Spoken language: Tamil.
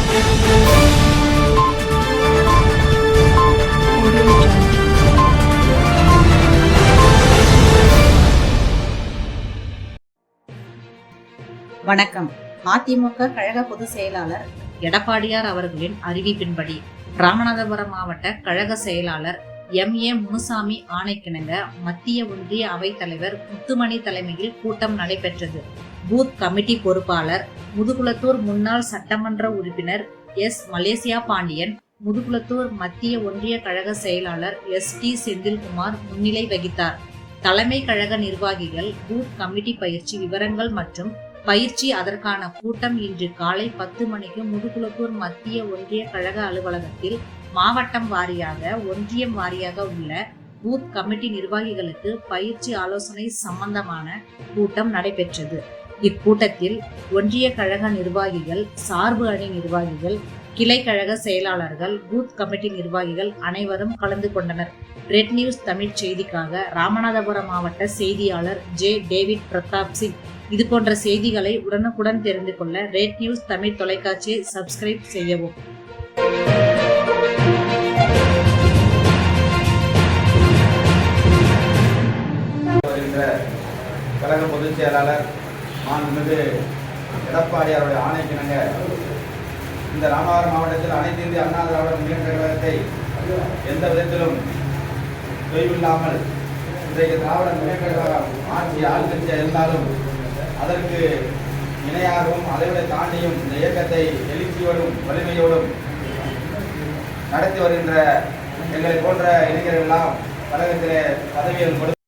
வணக்கம். அதிமுக கழக பொதுச் செயலாளர் எடப்பாடியார் அவர்களின் அறிவிப்பின்படி ராமநாதபுரம் மாவட்ட கழக செயலாளர் MA முனுசாமி ஆணைக்கிணங்க மத்திய ஒன்றிய அவைத் தலைவர் முத்துமணி தலைமையில் கூட்டம் நடைபெற்றது. பூத் கமிட்டி பொறுப்பாளர் முதுகுளத்தூர் முன்னாள் சட்டமன்ற உறுப்பினர் S. மலேசியா பாண்டியன், முதுகுளத்தூர் மத்திய ஒன்றிய கழக செயலாளர் ST. செந்தில்குமார் முன்னிலை வகித்தார். தலைமை கழக நிர்வாகிகள் பூத் கமிட்டி பயிற்சி விவரங்கள் மற்றும் பயிற்சி அதற்கான கூட்டம் இன்று காலை 10 மணிக்கு முதுகுளத்தூர் மத்திய ஒன்றிய கழக அலுவலகத்தில் மாவட்டம் வாரியாக ஒன்றியம் வாரியாக உள்ள பூத் கமிட்டி நிர்வாகிகளுக்கு பயிற்சி ஆலோசனை சம்பந்தமான கூட்டம் நடைபெற்றது. இக்கூட்டத்தில் ஒன்றிய கழக நிர்வாகிகள், சார்பு அணி நிர்வாகிகள், கிளை கழக செயலாளர்கள், பூத் கமிட்டி நிர்வாகிகள் அனைவரும் கலந்து கொண்டனர். ரெட் நியூஸ் தமிழ் செய்திக்காக ராமநாதபுரம் மாவட்ட செய்தியாளர் J. டேவிட் பிரதாப் சிங். இது போன்ற செய்திகளை உடனுக்குடன் தெரிந்து கொள்ள ரெட் நியூஸ் தமிழ் தொலைக்காட்சியை சப்ஸ்கிரைப் செய்யவும். கழக பொதுச் செயலாளர் மாண்புமிகு எடப்பாடியாருடைய ஆணைக்கிணங்க இந்த ராமநாதபுரம் மாவட்டத்தில் அனைத்து இந்திய அண்ணா திராவிட முன்னேற்ற கழகத்தை எந்த விதத்திலும் தொய்வில்லாமல் இன்றைக்கு திராவிட முன்னேற்ற கழகம் ஆட்சி ஆளுங்கட்சியாக இருந்தாலும் அதற்கு இணையாகவும் அதைவிட தாண்டியும் இந்த இயக்கத்தை எழுச்சியோடும் வலிமையோடும் நடத்தி வருகின்ற எங்களை போன்ற இளைஞர்கள் எல்லாம் கழகத்திலே பதவிகள்